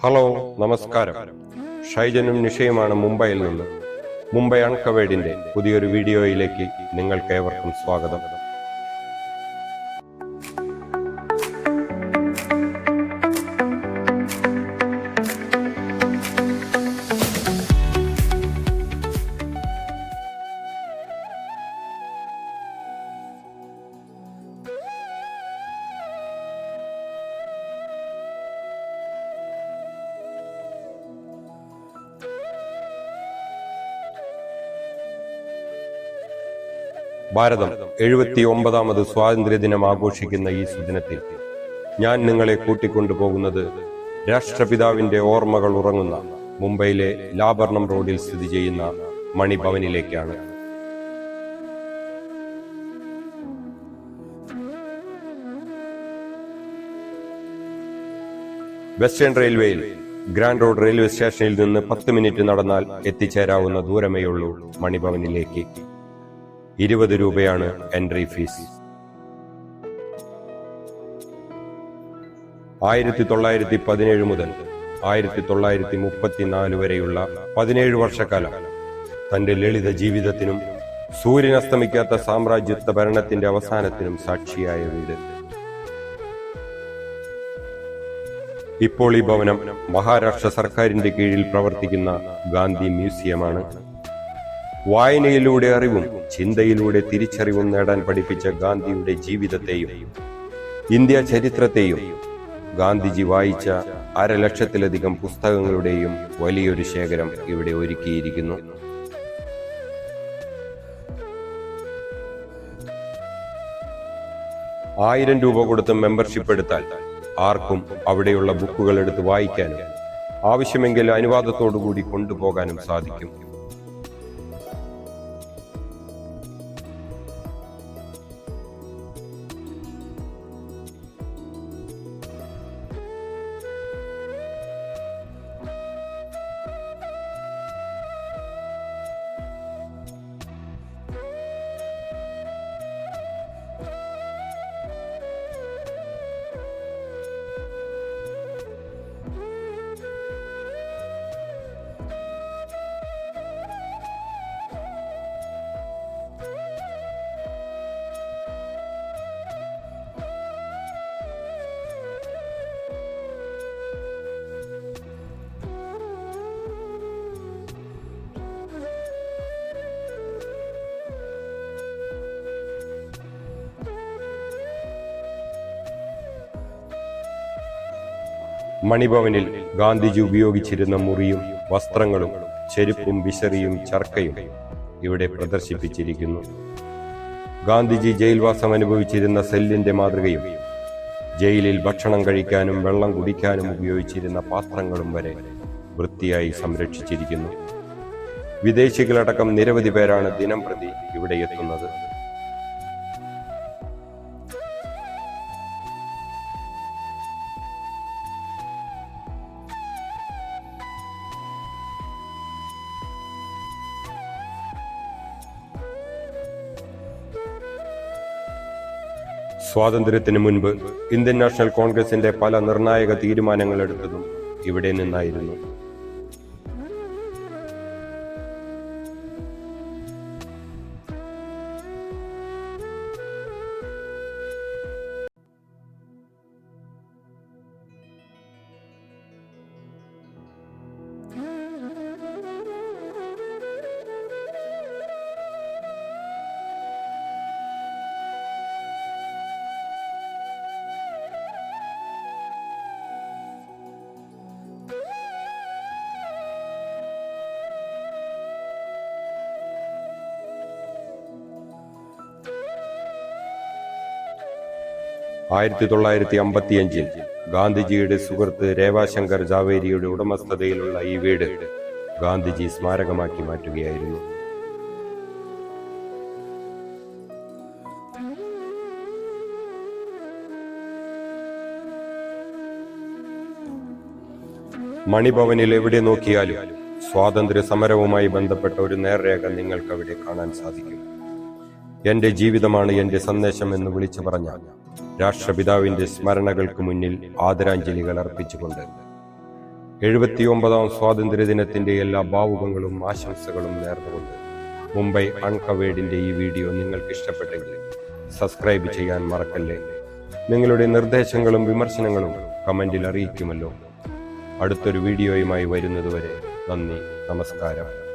Hello, നമസ്കാരം. ഷൈജനും നിഷയുമാണ് മുംബൈയിൽ നിന്ന്. മുംബൈ അൺകവേർഡിന്റെ പുതിയൊരു വീഡിയോയിലേക്ക് നിങ്ങൾക്ക് ഏവർക്കും സ്വാഗതം. ഭാരതം 79ാമത് സ്വാതന്ത്ര്യദിനം ആഘോഷിക്കുന്ന ഈ സുദിനത്തിൽ ഞാൻ നിങ്ങളെ കൂട്ടിക്കൊണ്ടുപോകുന്നത് രാഷ്ട്രപിതാവിന്റെ ഓർമ്മകൾ ഉറങ്ങുന്ന മുംബൈയിലെ ലാബർണം റോഡിൽ സ്ഥിതി ചെയ്യുന്ന മണിഭവനിലേക്കാണ്. വെസ്റ്റേൺ റെയിൽവേയിൽ ഗ്രാൻഡ് റോഡ് റെയിൽവേ സ്റ്റേഷനിൽ നിന്ന് 10 മിനിറ്റ് നടന്നാൽ എത്തിച്ചേരാവുന്ന ദൂരമേയുള്ളൂ മണിഭവനിലേക്ക്. 20 രൂപയാണ് എൻട്രി ഫീസ്. 1917 മുതൽ 1934 വരെയുള്ള 17 വർഷക്കാലം തന്റെ ലളിത ജീവിതത്തിനും സൂര്യൻ അസ്തമിക്കാത്ത സാമ്രാജ്യത്വ ഭരണത്തിന്റെ അവസാനത്തിനും സാക്ഷിയായ വീട്. ഇപ്പോൾ ഈ ഭവനം മഹാരാഷ്ട്ര സർക്കാരിന്റെ കീഴിൽ പ്രവർത്തിക്കുന്ന ഗാന്ധി മ്യൂസിയമാണ്. വായനയിലൂടെ അറിവും ചിന്തയിലൂടെ തിരിച്ചറിവും നേടാൻ പഠിപ്പിച്ച ഗാന്ധിയുടെ ജീവിതത്തെയും ഇന്ത്യ ചരിത്രത്തെയും ഗാന്ധിജി വായിച്ച 1,00,000-ലധികം പുസ്തകങ്ങളുടെയും വലിയൊരു ശേഖരം ഇവിടെ ഒരുക്കിയിരിക്കുന്നു. ₹1000 കൊടുത്ത് മെമ്പർഷിപ്പ് എടുത്താൽ ആർക്കും അവിടെയുള്ള ബുക്കുകൾ എടുത്ത് വായിക്കാനും ആവശ്യമെങ്കിൽ അനുവാദത്തോടുകൂടി കൊണ്ടുപോകാനും സാധിക്കും. മണിഭവനിൽ ഗാന്ധിജി ഉപയോഗിച്ചിരുന്ന മുറിയും വസ്ത്രങ്ങളും ചെരുപ്പും വിശറിയും ചർക്കയും ഇവിടെ പ്രദർശിപ്പിച്ചിരിക്കുന്നു. ഗാന്ധിജി ജയിൽവാസം അനുഭവിച്ചിരുന്ന സെല്ലിന്റെ മാതൃകയും ജയിലിൽ ഭക്ഷണം കഴിക്കാനും വെള്ളം കുടിക്കാനും ഉപയോഗിച്ചിരുന്ന പാത്രങ്ങളും വരെ വൃത്തിയായി സംരക്ഷിച്ചിരിക്കുന്നു. വിദേശികളടക്കം നിരവധി പേരാണ് ദിനം പ്രതി ഇവിടെ എത്തുന്നത്. സ്വാതന്ത്ര്യത്തിന് മുൻപ് ഇന്ത്യൻ നാഷണൽ കോൺഗ്രസിന്റെ പല നിർണായക തീരുമാനങ്ങൾ എടുത്തതും ഇവിടെ നിന്നായിരുന്നു. (1955) ഗാന്ധിജിയുടെ സുഹൃത്ത് രേവാശങ്കർ ജാവേരിയുടെ ഉടമസ്ഥതയിലുള്ള ഈ വീട് ഗാന്ധിജി സ്മാരകമാക്കി മാറ്റുകയായിരുന്നു. മണിഭവനിൽ എവിടെ നോക്കിയാലും സ്വാതന്ത്ര്യ സമരവുമായി ബന്ധപ്പെട്ട ഒരു നേർരേഖ നിങ്ങൾക്കവിടെ കാണാൻ സാധിക്കും. എന്റെ ജീവിതമാണ് എന്റെ സന്ദേശം എന്ന് വിളിച്ചു പറഞ്ഞ രാഷ്ട്രപിതാവിന്റെ സ്മരണകൾക്ക് മുന്നിൽ ആദരാഞ്ജലികൾ അർപ്പിച്ചുകൊണ്ട് 79ാം സ്വാതന്ത്ര്യദിനത്തിന്റെ എല്ലാ ഭാവുകങ്ങളും ആശംസകളും നേർന്നുകൊണ്ട് മുംബൈ അൺകവേർഡിന്റെ ഈ വീഡിയോ നിങ്ങൾക്ക് ഇഷ്ടപ്പെട്ടെങ്കിൽ സബ്സ്ക്രൈബ് ചെയ്യാൻ മറക്കല്ലേ. നിങ്ങളുടെ നിർദ്ദേശങ്ങളും വിമർശനങ്ങളും കമന്റിൽ അറിയിക്കുമല്ലോ. അടുത്തൊരു വീഡിയോയുമായി വരുന്നതുവരെ നന്ദി, നമസ്കാരം.